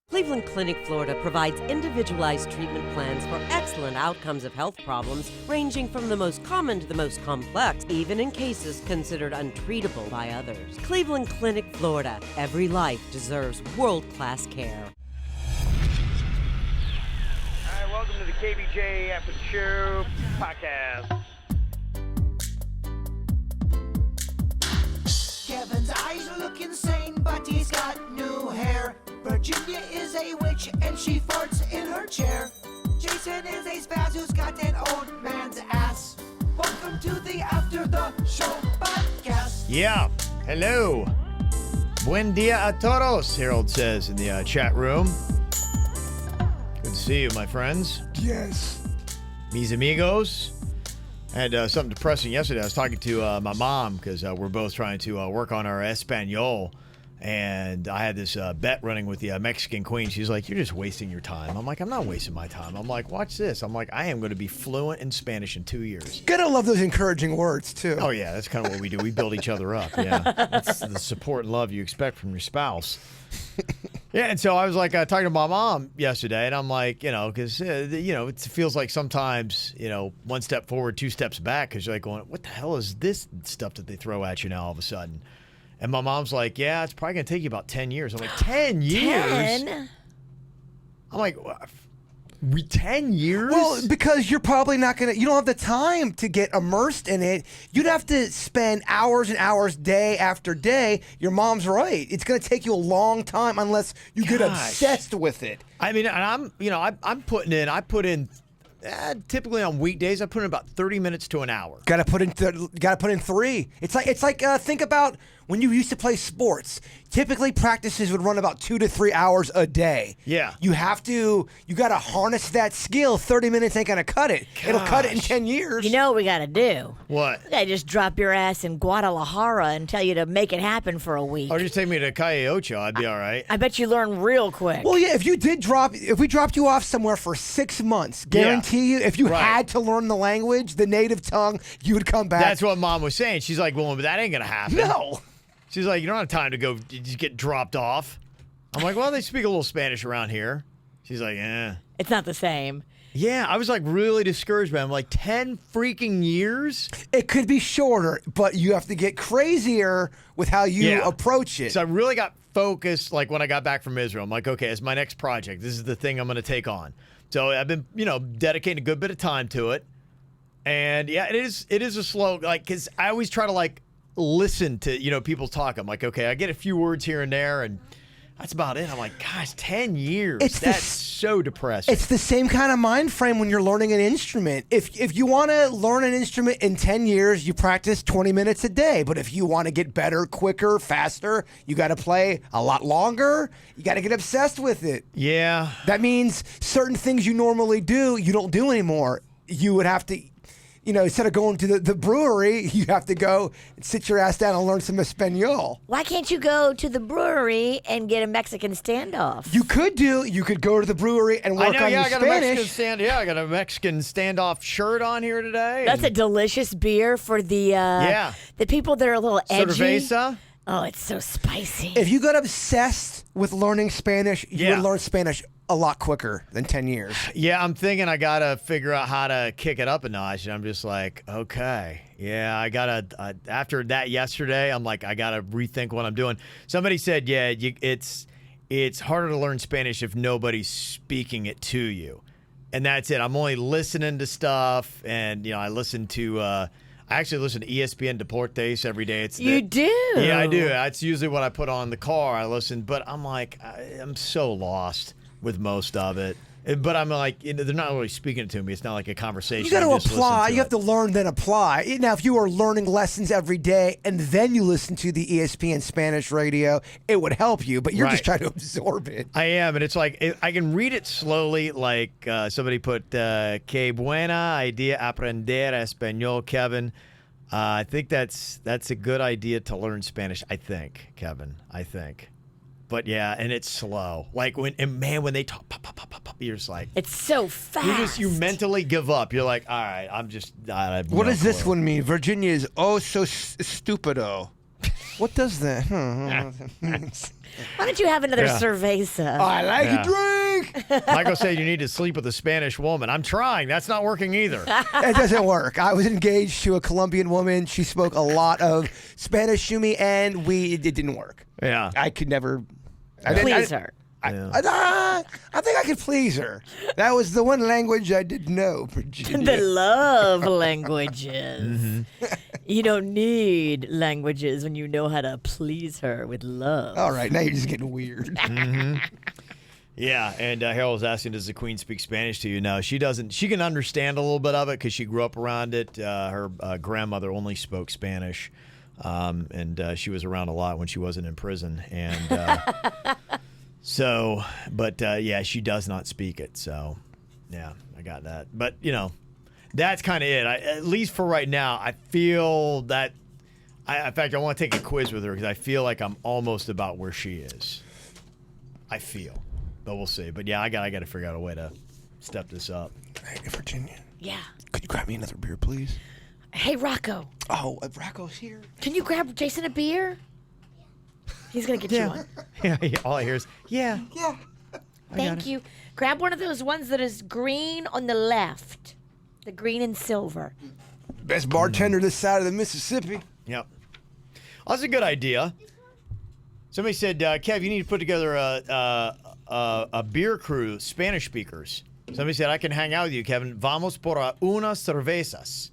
Cleveland Clinic, Florida provides individualized treatment plans for excellent outcomes of health problems ranging from the most common to the most complex, even in cases considered untreatable by others. Cleveland Clinic, Florida. Every life deserves world-class care. All right, welcome to the KVJ ATS Podcast. Kevin's eyes look insane, but he's got new hair. Virginia is a witch and she farts in her chair. Jason is a spaz who's got an old man's ass. Welcome to the After the Show Podcast. Yeah, hello. Buen dia a todos, Harold says in the chat room. Good to see you, my friends. Yes. Mis amigos. I had something depressing yesterday. I was talking to my mom because we're both trying to work on our Espanol. And I had this bet running with the Mexican queen. She's like, you're just wasting your time. I'm like, I'm not wasting my time. I'm like, watch this. I'm like, I am going to be fluent in Spanish in 2 years. Gotta love those encouraging words, too. Oh, yeah. That's kind of what we do. We build each other up. Yeah. That's the support and love you expect from your spouse. Yeah, and so I was like talking to my mom yesterday, and I'm like, because, it feels like sometimes, one step forward, two steps back, because you're like going, what the hell is this stuff that they throw at you now all of a sudden? And my mom's like, yeah, it's probably going to take you about 10 years. I'm like, 10 years? 10? I'm like, 10 years? Well, because you're probably not going to, you don't have the time to get immersed in it. You'd have to spend hours and hours day after day. Your mom's right. It's going to take you a long time unless you get obsessed with it. I mean, and I put in, typically on weekdays, I put in about 30 minutes to an hour. Got to put in 3. It's like think about when you used to play sports. Typically, practices would run about 2 to 3 hours a day. Yeah. You got to harness that skill. 30 minutes ain't going to cut it. Gosh. It'll cut it in 10 years. You know what we got to do? What? We got to just drop your ass in Guadalajara and tell you to make it happen for a week. Or just take me to Calle Ocho. I'd be all right. I bet you learn real quick. Well, yeah, if we dropped you off somewhere for 6 months, guarantee you, if you had to learn the language, the native tongue, you would come back. That's what Mom was saying. She's like, well, but that ain't going to happen. No. She's like, you don't have time to go just get dropped off. I'm like, well, they speak a little Spanish around here. She's like, It's not the same. Yeah, I was like really discouraged by it. I'm like, 10 freaking years? It could be shorter, but you have to get crazier with how you approach it. So I really got focused like when I got back from Israel. I'm like, okay, it's my next project. This is the thing I'm going to take on. So I've been, dedicating a good bit of time to it. And yeah, it is a slow, because I always try to listen to, people talk. I'm like, okay, I get a few words here and there, and that's about it. I'm like, gosh, 10 years. That's so depressing. It's the same kind of mind frame when you're learning an instrument. If you want to learn an instrument in 10 years, you practice 20 minutes a day. But if you want to get better, quicker, faster, you got to play a lot longer. You got to get obsessed with it. Yeah. That means certain things you normally do, you don't do anymore. You would have to... instead of going to the brewery, you have to go and sit your ass down and learn some Espanol. Why can't you go to the brewery and get a Mexican standoff? You could go to the brewery and work on your Spanish. I got a Mexican standoff shirt on here today. That's a delicious beer for the people that are a little edgy. Cerveza. Oh, it's so spicy. If you got obsessed with learning Spanish, you would learn Spanish a lot quicker than 10 years. Yeah, I'm thinking I got to figure out how to kick it up a notch. And I'm just like, okay. Yeah, I got to, after that yesterday, I'm like, I got to rethink what I'm doing. Somebody said, it's harder to learn Spanish if nobody's speaking it to you. And that's it. I'm only listening to stuff. And, I listen to... I actually listen to ESPN Deportes every day. You do? Yeah, I do. That's usually what I put on in the car. I listen, but I'm like, I'm so lost with most of it. But I'm like, they're not really speaking it to me. It's not like a conversation. You got to apply. You have to learn, then apply. Now, if you are learning lessons every day and then you listen to the ESPN Spanish radio, it would help you. But you're just trying to absorb it. I am, and it's like I can read it slowly. Like somebody put, "Qué buena idea aprender español, Kevin." I think that's a good idea to learn Spanish. I think, Kevin. I think. But yeah, and it's slow. Like when they talk, pop, pop, pop, pop, you're just like, it's so fast. You mentally give up. You're like, all right, I'm just. What does this one mean? Virginia is so stupido. What does that? Why don't you have another Yeah. cerveza? I like Yeah. a drink. Michael said you need to sleep with a Spanish woman. I'm trying. That's not working either. It doesn't work. I was engaged to a Colombian woman. She spoke a lot of Spanish to me, and it didn't work. Yeah. I could never Please her. I think I could please her. That was the one language I didn't know, Virginia. The love languages. You don't need languages when you know how to please her with love. All right, now you're just getting weird. Yeah, and Harold's asking, does the Queen speak Spanish to you? No, she doesn't. She can understand a little bit of it because she grew up around it. Her grandmother only spoke Spanish, and she was around a lot when she wasn't in prison. And yeah, she does not speak it. So, yeah, I got that. But, that's kind of it. At least for right now, I feel that, in fact, I want to take a quiz with her because I feel like I'm almost about where she is. I feel. But we'll see. But yeah, I got to figure out a way to step this up. Hey, Virginia, Yeah. could you grab me another beer, please? Hey, Rocco. Oh, Rocco's here. Can you grab Jason a beer? He's going to get you one. Yeah, all I hear is, yeah. Yeah. Thank you. Grab one of those ones that is green on the left. The green and silver. Best bartender this side of the Mississippi. Yep. Well, that's a good idea. Somebody said, Kev, you need to put together a beer crew, Spanish speakers. Somebody said, I can hang out with you, Kevin. Vamos por unas cervezas.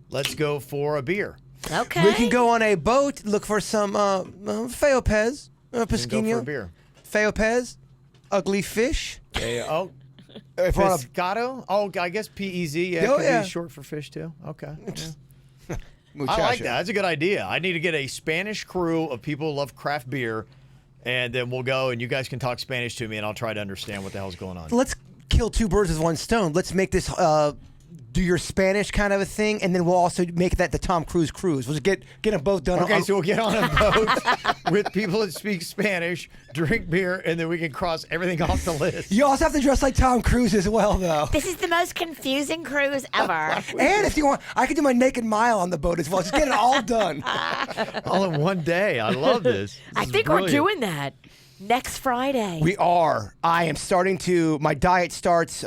Let's go for a beer. Okay. We can go on a boat, look for some Feo Pez, We can go for a Pesquinho, beer. Feo Pez, ugly fish. Oh, If we're on a- pescado? Oh, I guess P-E-Z. Yeah, Oh, could yeah. be short for fish, too. Okay. Yeah. I Muchacha. like that. That's a good idea. I need to get a Spanish crew of people who love craft beer, and then we'll go, and you guys can talk Spanish to me, and I'll try to understand what the hell's going on. Let's kill two birds with one stone. Let's make this do your Spanish kind of a thing, and then we'll also make that the Tom Cruise cruise. We'll just get them both done. Okay, so we'll get on a boat with people that speak Spanish, drink beer, and then we can cross everything off the list. You also have to dress like Tom Cruise as well, though. This is the most confusing cruise ever. And if you want, I can do my naked mile on the boat as well. Just get it all done. All in one day. I love this. I think we're doing that next Friday. We are. I am starting to. My diet starts.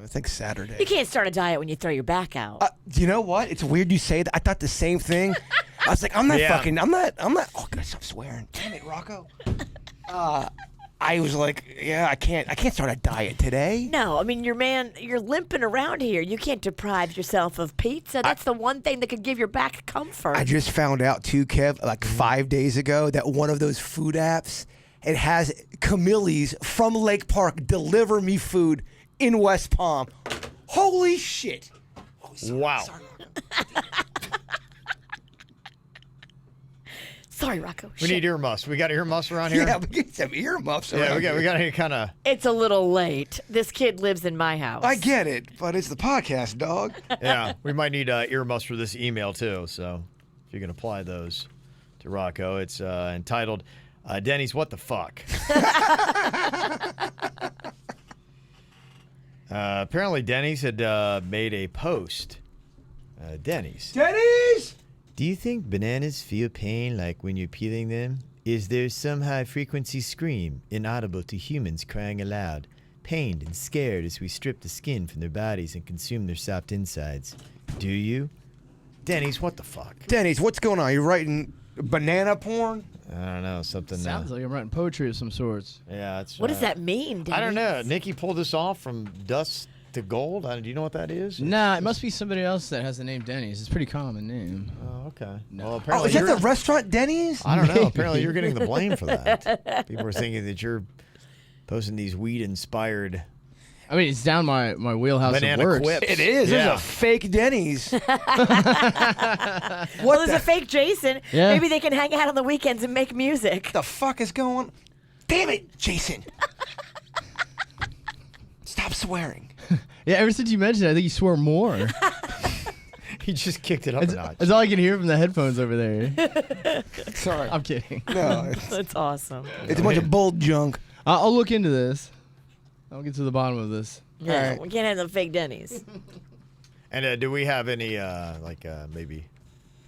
I think Saturday. You can't start a diet when you throw your back out. You know what? It's weird you say that. I thought the same thing. I was like, I'm not. Oh, God, stop swearing. Damn it, Rocco. I was like, yeah, I can't start a diet today. No, I mean, you're limping around here. You can't deprive yourself of pizza. That's the one thing that could give your back comfort. I just found out too, Kev, like 5 days ago, that one of those food apps, it has Camille's from Lake Park deliver me food in West Palm. Holy shit. Oh, sorry, Wow. sorry, Sorry, Rocco. We need earmuffs. We got earmuffs around here? Yeah, we get some earmuffs Yeah, around we got here. any kind of... It's a little late. This kid lives in my house. I get it, but it's the podcast, dog. Yeah, we might need earmuffs for this email, too. So if you can apply those to Rocco. It's entitled, Denny's What the Fuck? Apparently, Denny's had made a post. Denny's. Denny's! Do you think bananas feel pain like when you're peeling them? Is there some high-frequency scream inaudible to humans crying aloud, pained and scared as we strip the skin from their bodies and consume their soft insides? Do you? Denny's, what the fuck? Denny's, what's going on? You writing banana porn? I don't know, something... Sounds like I'm writing poetry of some sorts. yeah, it's... What does that mean, Denny? I don't know. Nikki pulled this off from dust to gold. Do you know what that is? Nah, it must be somebody else that has the name Denny's. It's a pretty common name. Oh, okay. No. Well, Oh, apparently is that you're- the restaurant Denny's? I don't know. Apparently you're getting the blame for that. People are thinking that you're posting these weed-inspired I mean, it's down my wheelhouse banana of works. quips. It is. Yeah. There's a fake Denny's. Well, What there's the a fake Jason. Yeah. Maybe they can hang out on the weekends and make music. the fuck is going? Damn it, Jason! Stop swearing. Yeah, ever since you mentioned it, I think you swore more. He just kicked it up a notch. That's all I can hear from the headphones over there. Sorry. I'm kidding. No, That's awesome. it's a bunch of bold junk. I'll look into this. I'll get to the bottom of this. Yeah, we can't have the fake Denny's. And do we have any, maybe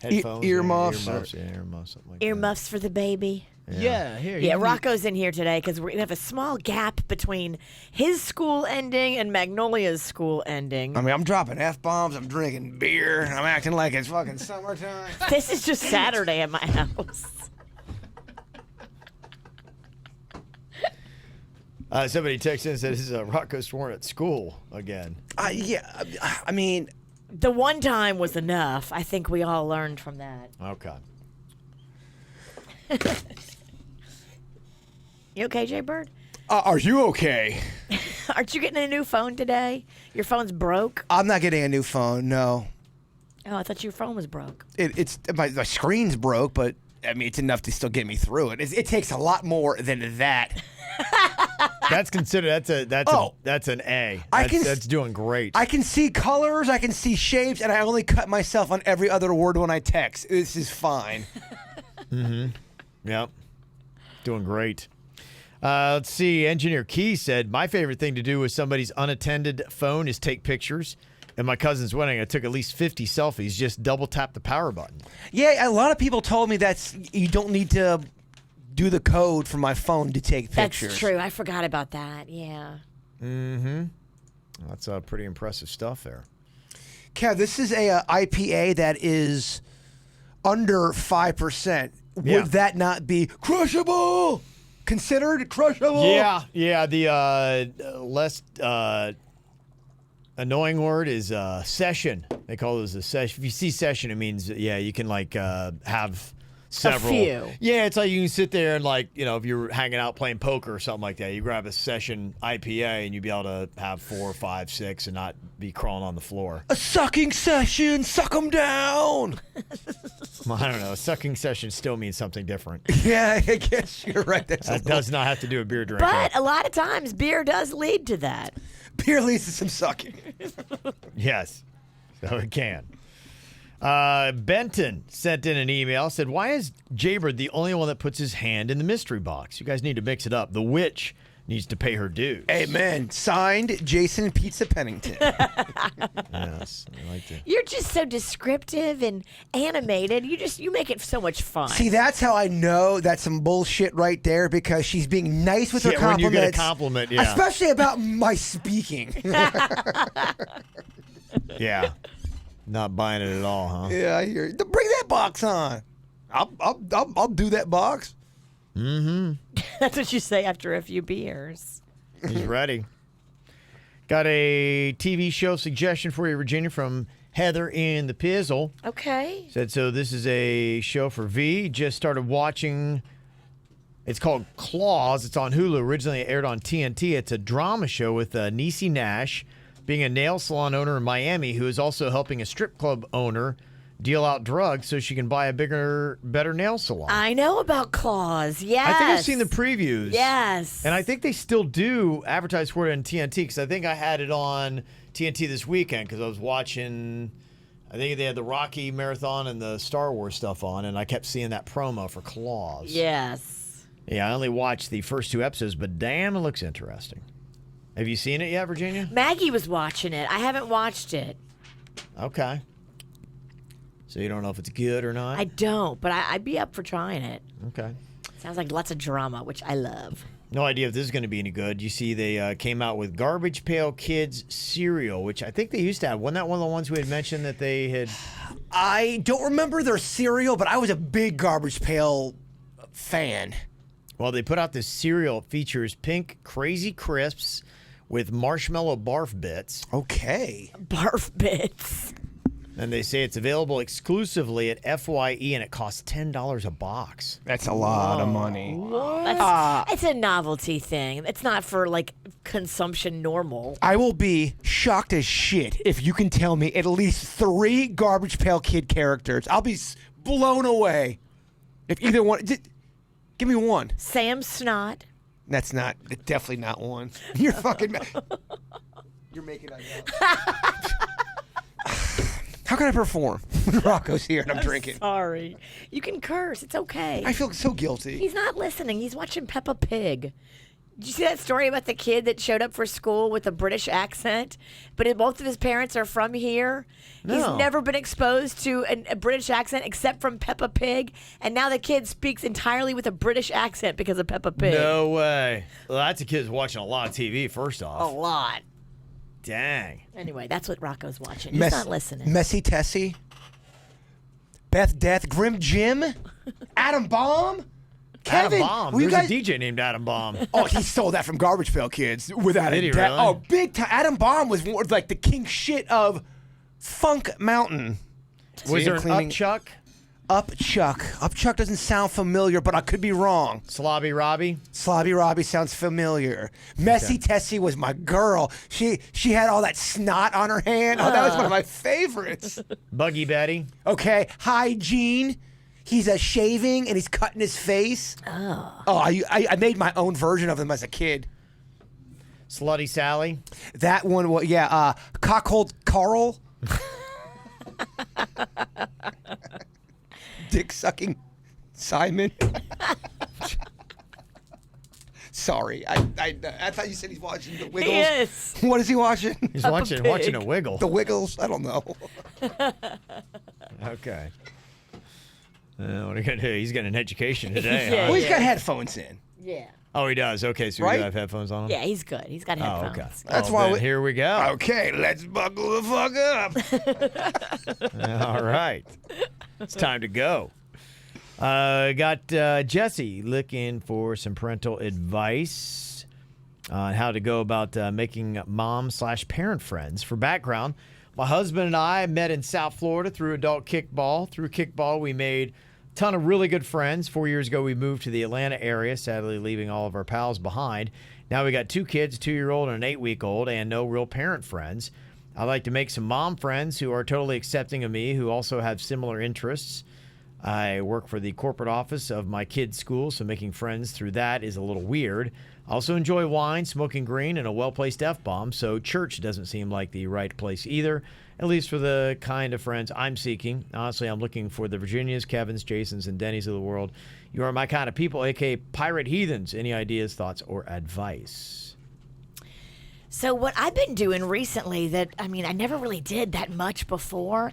Headphones, earmuffs. Earmuffs, something like that. Earmuffs for the baby. Yeah, here. Yeah, Rocco's in here today because we're going to have a small gap between his school ending and Magnolia's school ending. I mean, I'm dropping F-bombs, I'm drinking beer, I'm acting like it's fucking summertime. This is just Saturday at my house. Somebody texted in and said, this is Rocco sworn at school again. Yeah, I mean... The one time was enough. I think we all learned from that. Okay. You okay, Jay Bird? Are you okay? Aren't you getting a new phone today? Your phone's broke? I'm not getting a new phone, no. Oh, I thought your phone was broke. It's my screen's broke, but I mean, it's enough to still get me through it. It takes a lot more than that. That's considered. That's an A. That's doing great. I can see colors, I can see shapes, and I only cut myself on every other word when I text. This is fine. Yep. Doing great. Let's see. Engineer Key said, my favorite thing to do with somebody's unattended phone is take pictures. At my cousin's wedding, I took at least 50 selfies. Just double tap the power button. Yeah, a lot of people told me you don't need to do the code for my phone to take pictures. That's true. I forgot about that. Yeah. That's pretty impressive stuff there. Kev, this is a IPA that is under 5%. Yeah. Would that not be crushable? Considered crushable? Yeah. The less annoying word is session. They call those a session. If you see session, it means you can have several. A few. Yeah, it's like you can sit there and if you're hanging out playing poker or something like that, you grab a session IPA and you'd be able to have 4, 5, 6 and not be crawling on the floor. A sucking session, suck them down. Well, I don't know. A sucking session still means something different. Yeah, I guess you're right. That does not have to do with beer drinking. But a lot of times, beer does lead to that. Beer leads to some sucking. Yes, so it can. Benton sent in an email, said, why is Jaybird the only one that puts his hand in the mystery box? You guys need to mix it up. The witch needs to pay her dues. Amen. Signed, Jason Pizza Pennington. Yes, I like that. You're just so descriptive and animated. You make it so much fun. See, that's how I know that's some bullshit right there, because she's being nice with her compliments. When you get a compliment, yeah. Especially about my speaking. Yeah. Not buying it at all, huh? Yeah, I hear you. Bring that box on. I'll do that box. That's what you say after a few beers. He's ready. Got a TV show suggestion for you, Virginia, from Heather in the Pizzle. Okay. Said, so this is a show for V. Just started watching. It's called Claws. It's on Hulu. Originally it aired on TNT. It's a drama show with Niecy Nash being a nail salon owner in Miami who is also helping a strip club owner deal out drugs so she can buy a bigger, better nail salon. I know about Claws. Yes. I think I've seen the previews. Yes. And I think they still do advertise for it on TNT, because I think I had it on TNT this weekend because I was watching, I think they had the Rocky Marathon and the Star Wars stuff on, and I kept seeing that promo for Claws. Yes. Yeah, I only watched the first 2 episodes, but damn, it looks interesting. Have you seen it yet, Virginia? Maggie was watching it. I haven't watched it. Okay. So you don't know if it's good or not? I don't, but I'd be up for trying it. Okay. Sounds like lots of drama, which I love. No idea if this is going to be any good. You see, they came out with Garbage Pail Kids cereal, which I think they used to have. Wasn't that one of the ones we had mentioned that they had? I don't remember their cereal, but I was a big Garbage Pail fan. Well, they put out this cereal. It features pink Crazy Crisps with marshmallow barf bits. Okay. Barf bits. And they say it's available exclusively at FYE, and it costs $10 a box. That's a lot of money. It's a novelty thing. It's not for, consumption normal. I will be shocked as shit if you can tell me at least 3 Garbage Pail Kid characters. I'll be blown away. If either one... Give me one. Sam Snot. That's definitely not one. You're fucking... You're making that up. How can I perform when Rocco's here and I'm drinking? Sorry. You can curse. It's okay. I feel so guilty. He's not listening. He's watching Peppa Pig. Did you see that story about the kid that showed up for school with a British accent, but both of his parents are from here? No. He's never been exposed to a British accent except from Peppa Pig, and now the kid speaks entirely with a British accent because of Peppa Pig. No way. Well, that's a kid watching a lot of TV, first off. A lot. Dang. Anyway, that's what Rocco's watching. He's not listening. Messy Tessie. Beth Death. Grim Jim. Adam Bomb. Kevin, Adam Bomb. were you There's guys- a DJ named Adam Bomb. Oh, he stole that from Garbage Pail Kids without Did a he doubt. really? Oh, big time. Adam Bomb was like the king shit of Funk Mountain. Was there an cleaning- Upchuck? Upchuck. Upchuck doesn't sound familiar, but I could be wrong. Slobby Robbie? Slobby Robbie sounds familiar. Messy Tessie was my girl. She had all that snot on her hand. Oh, that was one of my favorites. Buggy Betty? Okay, Hygiene. He's shaving and he's cutting his face. Oh, I made my own version of him as a kid. Slutty Sally? That one, Cockhold Carl. Dick sucking Simon. Sorry, I thought you said he's watching The Wiggles. He is. What is he watching? He's Peppa watching Pig. a wiggle. The Wiggles? I don't know. Okay. What are you going to do? He's getting an education today, Yeah. huh? Well, he's got headphones in. Yeah. Oh, he does. Okay, so Right? you have headphones on him? Yeah, he's good. He's got Oh, headphones. okay. That's Oh, why then we- here we go. Okay, let's buckle the fuck up. All right. It's time to go. Got Jesse looking for some parental advice on how to go about making mom/parent friends. For background, my husband and I met in South Florida through adult kickball. Through kickball, we made a ton of really good friends. 4 years ago, we moved to the Atlanta area, sadly leaving all of our pals behind. Now we got 2 kids, a 2-year-old and an 8-week-old, and no real parent friends. I like to make some mom friends who are totally accepting of me, who also have similar interests. I work for the corporate office of my kids' school, so making friends through that is a little weird. I also enjoy wine, smoking green, and a well-placed F-bomb, so church doesn't seem like the right place either, at least for the kind of friends I'm seeking. Honestly, I'm looking for the Virginias, Kevins, Jasons, and Dennys of the world. You are my kind of people, a.k.a. pirate heathens. Any ideas, thoughts, or advice? So what I've been doing recently that, I never really did that much before,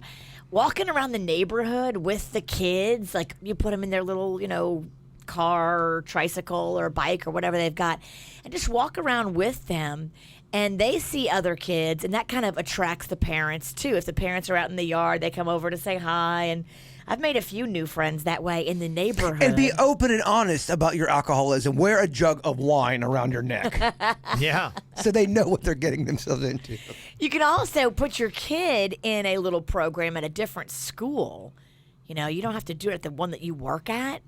walking around the neighborhood with the kids, like you put them in their little, car or tricycle or bike or whatever they've got, and just walk around with them, and they see other kids, and that kind of attracts the parents too. If the parents are out in the yard, they come over to say hi, and I've made a few new friends that way in the neighborhood. And be open and honest about your alcoholism. Wear a jug of wine around your neck Yeah. so they know what they're getting themselves into. You can also put your kid in a little program at a different school. You don't have to do it at the one that you work at.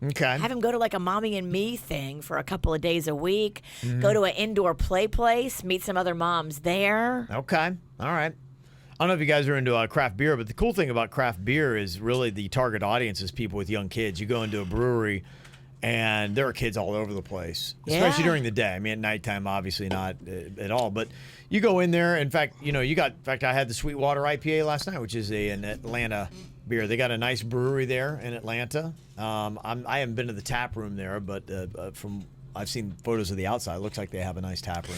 Okay. Have him go to like a mommy and me thing for a couple of days a week. Go to an indoor play place, meet some other moms there. Okay. All right. I don't know if you guys are into craft beer, but the cool thing about craft beer is really the target audience is people with young kids. You go into a brewery, and there are kids all over the place, especially Yeah. during the day. At nighttime, obviously not at all. But you go in there. In fact, I had the Sweetwater IPA last night, which is an Atlanta beer. They got a nice brewery there in Atlanta. I haven't been to the tap room there, but from I've seen photos of the outside. It looks like they have a nice tap room.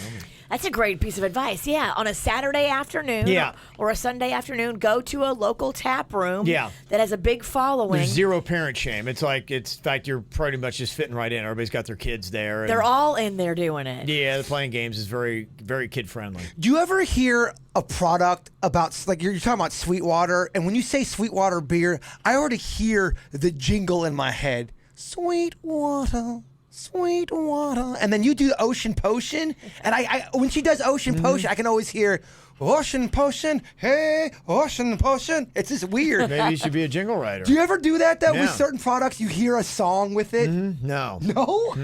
That's a great piece of advice. Yeah, on a Saturday afternoon Yeah. or a Sunday afternoon, go to a local tap room Yeah. that has a big following. There's zero parent shame. It's like in fact you're pretty much just fitting right in. Everybody's got their kids there. And They're all in there doing it. yeah, the playing games is very, very kid friendly. Do you ever hear a product about, like you're talking about Sweetwater, and when you say Sweetwater beer, I already hear the jingle in my head. Sweetwater. Sweetwater. And then you do Ocean Potion, and I when she does Ocean Potion, I can always hear Ocean Potion, hey, Ocean Potion. It's just weird. Maybe you should be a jingle writer. Do you ever do that though Yeah. with certain products? You hear a song with it? No. No?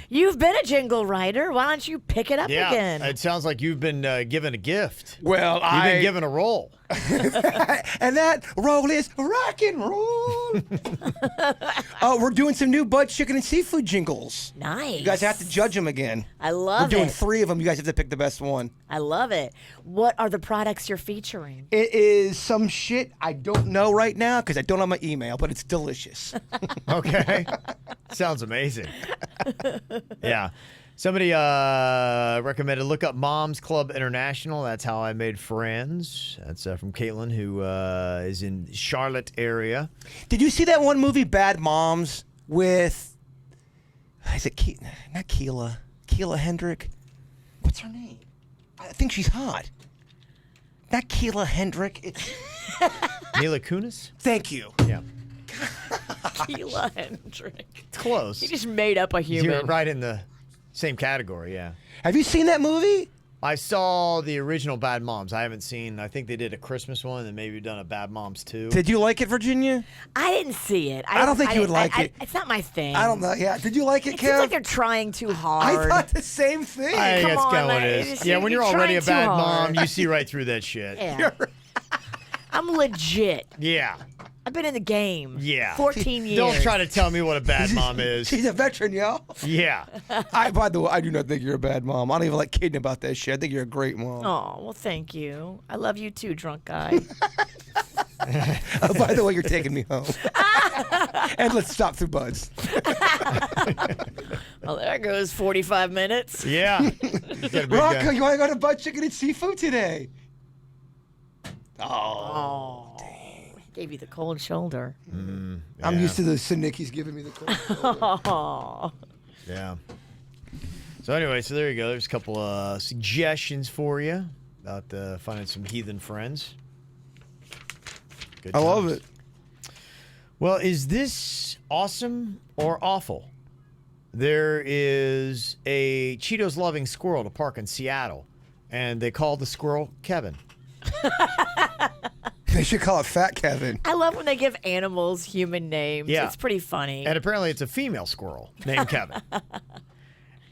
You've been a jingle writer. Why don't you pick it up Yeah, again? it sounds like you've been given a gift. Well, You've been given a role. and that roll is rock and roll. Oh, we're doing some new Bud Chicken and Seafood jingles. Nice. You guys have to judge them again. I love We're doing it. 3 of them. You guys have to pick the best one. I love it. What are the products you're featuring? It is some shit I don't know right now because I don't have my email, but it's delicious. Okay. Sounds amazing. Yeah. Somebody recommended look up Moms Club International. That's how I made friends. That's from Caitlin, who is in Charlotte area. Did you see that one movie, Bad Moms, with, is it not Keela Hendrick? What's her name? I think she's hot. Not Keela Hendrick. It's Mila Kunis? Thank you. Yeah. Keila Hendrick. It's close. You just made up a human. You're right in the same category, yeah. Have you seen that movie? I saw the original Bad Moms. I haven't seen, I think they did a Christmas one and maybe done a Bad Moms 2. Did you like it, Virginia? I didn't see it. I don't think you would like it. It's not my thing. I don't know. Yeah. Did you like it, It Kev? seems like they're trying too hard. I thought the same thing. I think Come that's on, kind of what like, it is. Yeah, when you're you're already a trying bad too mom, hard. you see right through that shit. Yeah. I'm legit. Yeah. I've been in the game. Yeah. 14 years. Don't try to tell me what a bad mom is. She's a veteran, yo. Yeah. By the way, I do not think you're a bad mom. I don't even like kidding about that shit. I think you're a great mom. Oh, well, thank you. I love you too, drunk guy. By the way, you're taking me home. And let's stop through Bud's. Well, there goes 45 minutes. Yeah. Rocco, you want to go to Bud Chicken and Seafood today? Oh. Gave you the cold shoulder. I'm used to the cynic he's giving me the cold shoulder. Oh. Yeah. So anyway, so there you go. There's a couple of suggestions for you about finding some heathen friends. Good I love times. it. Well, is this awesome or awful? There is a Cheetos-loving squirrel at a park in Seattle, and they call the squirrel Kevin. They should call it Fat Kevin. I love when they give animals human names. Yeah. It's pretty funny. And apparently it's a female squirrel named Kevin.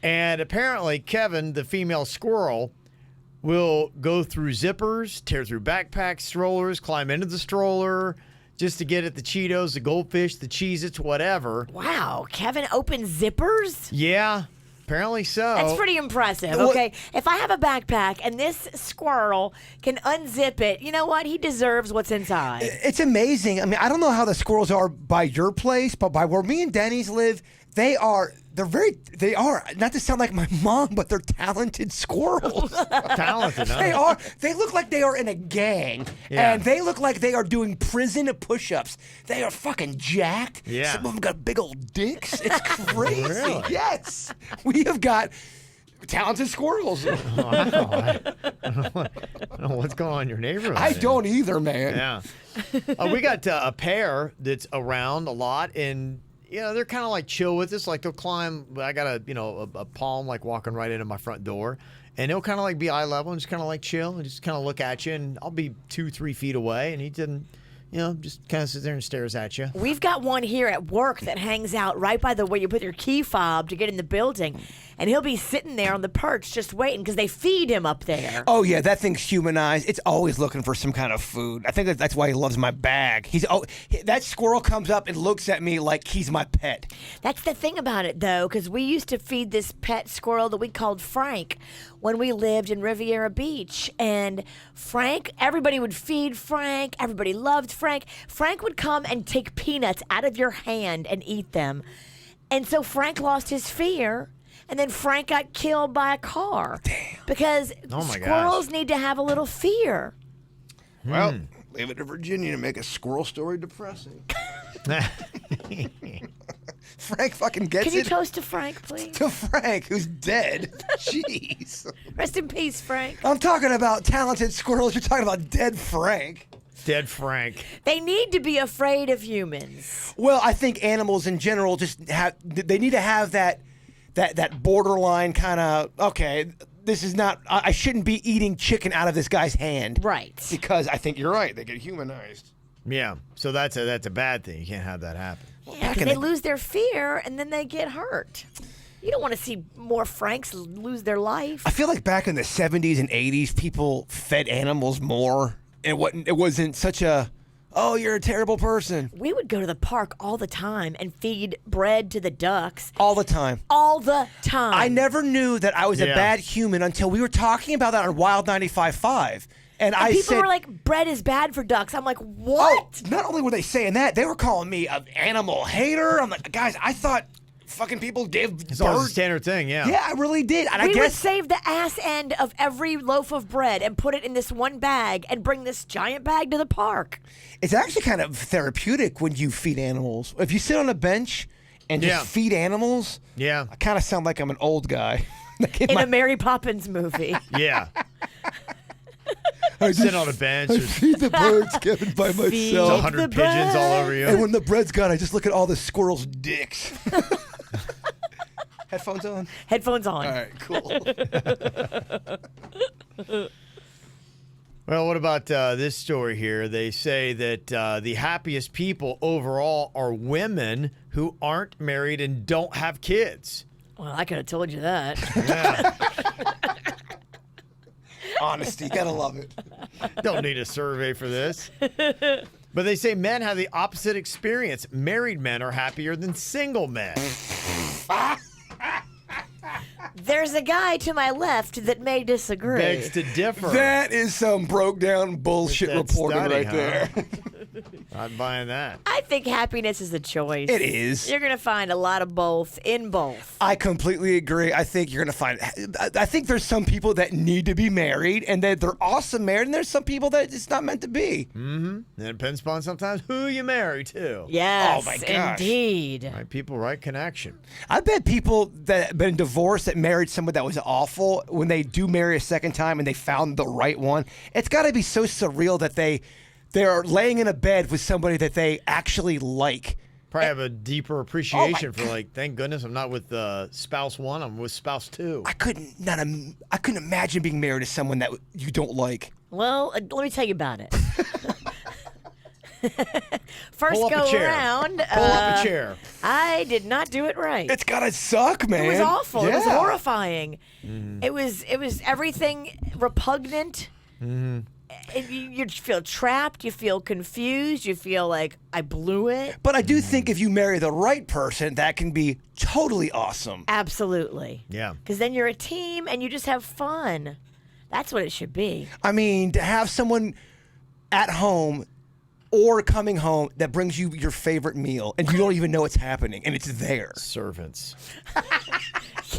And apparently Kevin, the female squirrel, will go through zippers, tear through backpacks, strollers, climb into the stroller just to get at the Cheetos, the goldfish, the Cheez-Its, whatever. Wow, Kevin opens zippers? Yeah, apparently so. That's pretty impressive, What- okay? If I have a backpack and this squirrel can unzip it, you know what? He deserves what's inside. It's amazing. I mean, I don't know how the squirrels are by your place, but by where me and Denny's live, they are, not to sound like my mom, but they're talented squirrels. Talented, huh? They are. They look like they are in a gang, Yeah. and they look like they are doing prison push-ups. They are fucking jacked. Yeah. Some of them got big old dicks. It's crazy. Really? Yes, we have got talented squirrels. Wow. I don't know what's going on in your neighborhood. I don't either, man. Yeah. We got a pair that's around a lot, and they're kind of like chill with us. Like they'll climb. I got a palm like walking right into my front door, and he'll kind of like be eye level and just kind of like chill and just kind of look at you. And I'll be 2-3 feet away, and he didn't, just kind of sits there and stares at you. We've got one here at work that hangs out right by the way you put your key fob to get in the building. And he'll be sitting there on the perch just waiting because they feed him up there. Oh yeah, that thing's humanized. It's always looking for some kind of food. I think that's why he loves my bag. That squirrel comes up and looks at me like he's my pet. That's the thing about it, though, because we used to feed this pet squirrel that we called Frank when we lived in Riviera Beach. And Frank, everybody would feed Frank. Everybody loved Frank. Frank would come and take peanuts out of your hand and eat them. And so Frank lost his fear. And then Frank got killed by a car. Damn. Because Oh my squirrels gosh. need to have a little fear. Well, leave it to Virginia to make a squirrel story depressing. Frank fucking gets Can you it toast to Frank, please? to Frank, who's dead. Jeez. Rest in peace, Frank. I'm talking about talented squirrels. You're talking about dead Frank. Dead Frank. They need to be afraid of humans. Well, I think animals in general they need to have that borderline kind of, okay, this is not, I shouldn't be eating chicken out of this guy's hand. Right. Because I think you're right. They get humanized. Yeah. So that's a bad thing. You can't have that happen. Yeah, because they lose their fear and then they get hurt. You don't want to see more Franks lose their life. I feel like back in the 70s and 80s, people fed animals more. It wasn't such a, oh, you're a terrible person. We would go to the park all the time and feed bread to the ducks. All the time. All the time. I never knew that I was a Yeah. bad human until we were talking about that on Wild 95.5. And I people said, were like, bread is bad for ducks. I'm like, what? oh, not only were they saying that, they were calling me an animal hater. I'm like, guys, I thought fucking people give It's always a birth. standard thing, yeah. Yeah, I really did. And I We would guess save the ass end of every loaf of bread and put it in this one bag and bring this giant bag to the park. it's actually kind of therapeutic when you feed animals. If you sit on a bench and just Yeah. feed animals, Yeah. I kind of sound like I'm an old guy. Like In a Mary Poppins movie. Yeah. I Sit on a bench. I There's feed the birds, Kevin, by Feed myself. the 100 pigeons all over you. And when the bread's gone, I just look at all the squirrels' dicks. Headphones on? Headphones on. All right, cool. Well, what about this story here? They say that the happiest people overall are women who aren't married and don't have kids. Well, I could have told you that. Yeah. Honesty, gotta love it. Don't need a survey for this. But they say men have the opposite experience. Married men are happier than single men. There's a guy to my left that may disagree. Begs to differ. That is some broke down bullshit That reporting study, right huh? there. Not buying that. I think happiness is a choice. It is. You're going to find a lot of both in both. I completely agree. I think you're gonna find. I think there's some people that need to be married, and that they're awesome married, and there's some people that it's not meant to be. And it depends upon sometimes who you marry, too. Yes, Oh, my gosh. indeed. Right people, right connection. I bet people that have been divorced that married someone that was awful, when they do marry a second time and they found the right one, it's got to be so surreal that they're laying in a bed with somebody that they actually like. Probably have a deeper appreciation Oh, for, like, thank goodness I'm not with spouse one, I'm with spouse two. I couldn't imagine being married to someone that you don't like. Well, let me tell you about it. First Pull up go a chair. around, Pull up a chair. I did not do it right. It's gotta suck, man. It was awful. It was Yeah. horrifying. It was everything repugnant. You feel trapped. You feel confused. You feel like I blew it. But I do think if you marry the right person, that can be totally awesome. Absolutely. Yeah. Because then you're a team and you just have fun. That's what it should be. I mean, to have someone at home or coming home that brings you your favorite meal and you don't even know it's happening and it's there. Servants.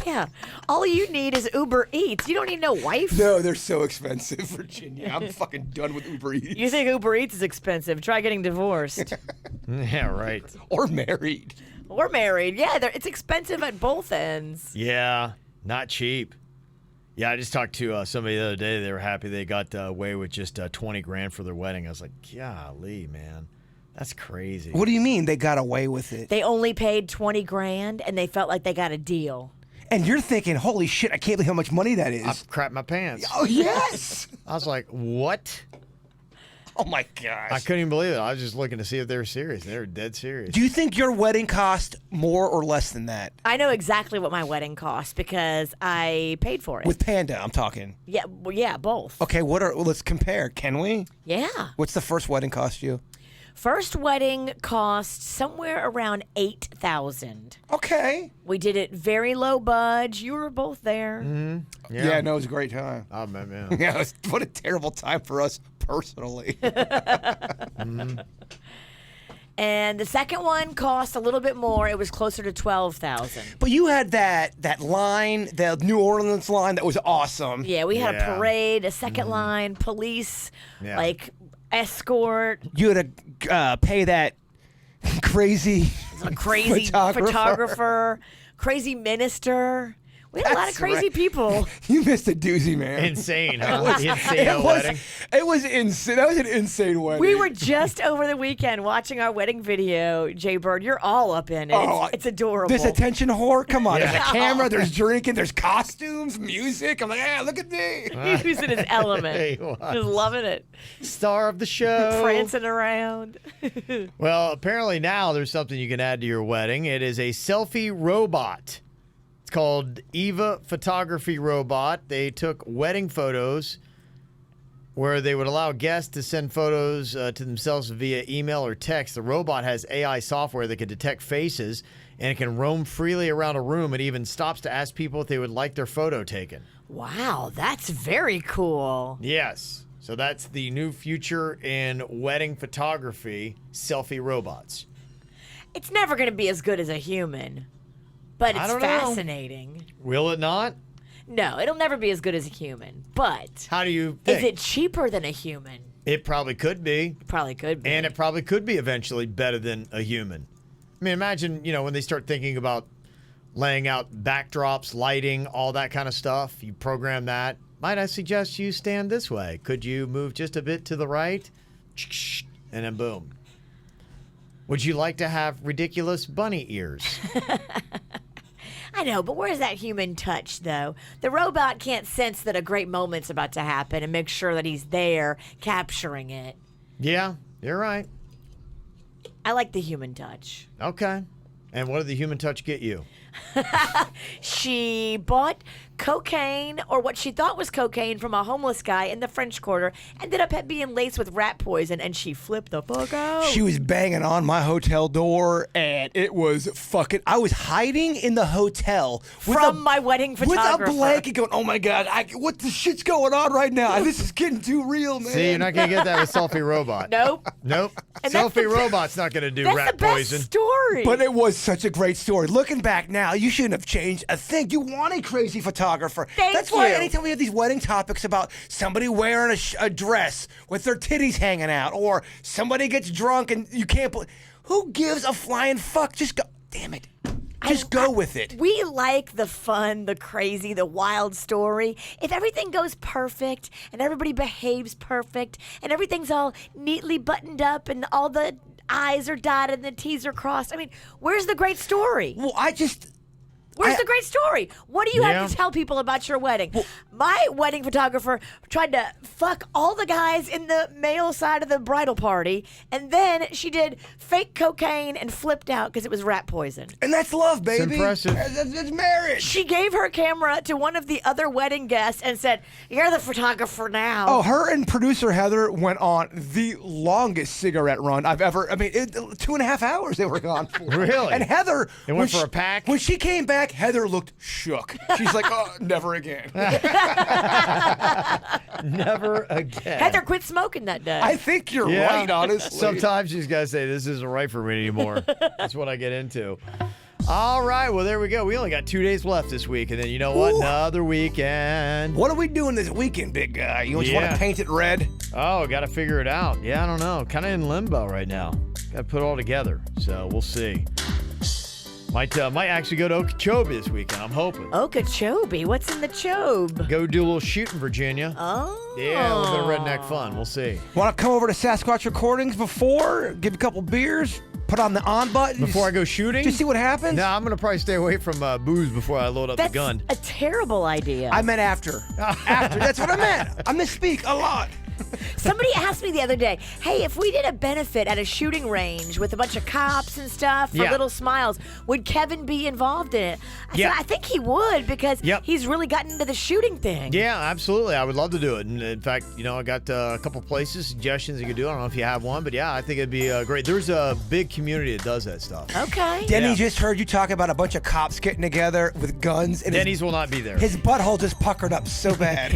Yeah. All you need is Uber Eats. You don't need no wife. No, they're so expensive, Virginia. I'm fucking done with Uber Eats. You think Uber Eats is expensive? Try getting divorced Yeah, right. Or married. or married. Yeah, it's expensive at both ends. Yeah, not cheap. Yeah, I just talked to somebody the other day. They were happy they got away with just 20 grand for their wedding. I was like, golly, man. That's crazy. What do you mean they got away with it? They only paid 20 grand and they felt like they got a deal. And you're thinking, holy shit, I can't believe how much money that is. I crapped my pants. Oh, yes. I was like, what? Oh, my gosh. I couldn't even believe it. I was just looking to see if they were serious. They were dead serious. Do you think your wedding cost more or less than that? I know exactly what my wedding cost because I paid for it. With Panda, I'm talking. yeah, well, yeah, both. Okay, let's compare. Can we? Yeah. What's the first wedding cost you? First wedding cost somewhere around $8,000. Okay. We did it very low budge. You were both there. Yeah, no, it was a great time. Oh, man, man. Yeah, what a terrible time for us personally. And the second one cost a little bit more. It was closer to $12,000. But you had that line, the New Orleans line, that was awesome. Yeah, we had Yeah. a parade, a second line, police, Yeah. like escort, You had to pay that crazy, a crazy photographer, crazy minister. We had a lot of That's crazy right. people. You missed a doozy, man. Insane, huh? Insane wedding. It was insane. That was an insane wedding. We were just over the weekend watching our wedding video. Jay Bird, you're all up in it. It's adorable. This attention whore. Come on. There's a Yeah. camera. There's drinking. There's costumes, music. I'm like, look at me. He was in his element. He was. Just loving it. Star of the show. Prancing around. Well, apparently now there's something you can add to your wedding. It is a selfie robot. It's called Eva Photography Robot. They took wedding photos where they would allow guests to send photos to themselves via email or text. The robot has AI software that can detect faces, and it can roam freely around a room. It even stops to ask people if they would like their photo taken. Wow, that's very cool. Yes. So that's the new future in wedding photography, selfie robots. It's never going to be as good as a human. But I it's don't know. fascinating. Will it not? No, it'll never be as good as a human. But How do you think? is it cheaper than a human? It probably could be. Probably could be. And it probably could be eventually better than a human. I mean, imagine, when they start thinking about laying out backdrops, lighting, all that kind of stuff. You program that. Might I suggest you stand this way? Could you move just a bit to the right? And then boom. Would you like to have ridiculous bunny ears? I know, but where's that human touch, though? The robot can't sense that a great moment's about to happen and make sure that he's there capturing it. Yeah, you're right. I like the human touch. Okay. And what did the human touch get you? She bought cocaine, or what she thought was cocaine, from a homeless guy in the French Quarter. Ended up being laced with rat poison, and she flipped the fuck out. She was banging on my hotel door, and it was fucking. I was hiding in the hotel From my wedding photographer. with a blanket, going, "Oh my god, what the shit's going on right now? This is getting too real, man." See, you're not going to get that with Selfie Robot. Nope. Nope. And that's Selfie the Robot's not going to do That's rat the best poison. story. But it was such a great story. Looking back now, you shouldn't have changed a thing. You want a crazy photographer. Thank That's why you. anytime we have these wedding topics about somebody wearing a dress with their titties hanging out, or somebody gets drunk and you can't believe, who gives a flying fuck? Just go. Damn it. Just go with it. We like the fun, the crazy, the wild story. If everything goes perfect and everybody behaves perfect and everything's all neatly buttoned up and all the I's are dotted and the T's are crossed, I mean, where's the great story? Well, Where's the great story? What do you have Yeah. to tell people about your wedding? My wedding photographer tried to fuck all the guys in the male side of the bridal party, and then she did fake cocaine and flipped out because it was rat poison. and that's love, baby. impressive. That's marriage. She gave her camera to one of the other wedding guests and said, "You're the photographer now." Oh, her and producer Heather went on the longest cigarette run I've ever. 2.5 hours they were gone for. Really? And Heather, They went for a pack? When she came back, Heather looked shook. She's like, "Oh, never again." Never again. Heather quit smoking that day. I think you're Yeah. right, honestly. Sometimes you just got to say, this isn't right for me anymore. That's what I get into. All right. Well, there we go. We only got 2 days left this week. And then you know what? Ooh. Another weekend. What are we doing this weekend, big guy? You just want Yeah. to paint it red? Oh, got to figure it out. Yeah, I don't know. Kind of in limbo right now. Got to put it all together. So we'll see. Might actually go to Okeechobee this weekend. I'm hoping. Okeechobee. What's in the chobe? Go do a little shoot in Virginia. Oh. Yeah, a little bit of redneck fun. We'll see. Want to come over to Sasquatch Recordings before? Give a couple beers? Put on the on button? Before I go shooting? Just see what happens? No, I'm going to probably stay away from booze before I load up That's the gun. a terrible idea. I meant after. After. That's what I meant. I misspeak a lot. Somebody asked me the other day, hey, if we did a benefit at a shooting range with a bunch of cops and stuff for Yeah. Little Smiles, would Kevin be involved in it? I Yeah. said, I think he would because Yep. he's really gotten into the shooting thing. Yeah, absolutely. I would love to do it. And in fact, I got a couple places, suggestions you could do. I don't know if you have one, but yeah, I think it'd be great. There's a big community that does that stuff. Okay. Denny Yeah. just heard you talk about a bunch of cops getting together with guns. And Denny's will not be there. his butthole just puckered up so bad.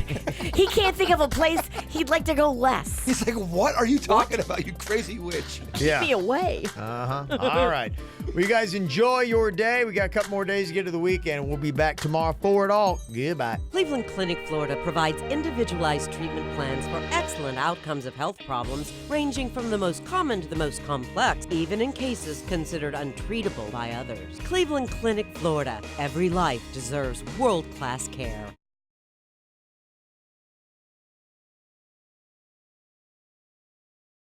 He can't think of a place he'd like to go less. He's like, "What are you talking about, you crazy witch?" Yeah. Keep me away. All right. Well, you guys enjoy your day. We got a couple more days to get to the weekend. We'll be back tomorrow for it all. Goodbye. Cleveland Clinic, Florida provides individualized treatment plans for excellent outcomes of health problems ranging from the most common to the most complex, even in cases considered untreatable by others. Cleveland Clinic, Florida. Every life deserves world-class care.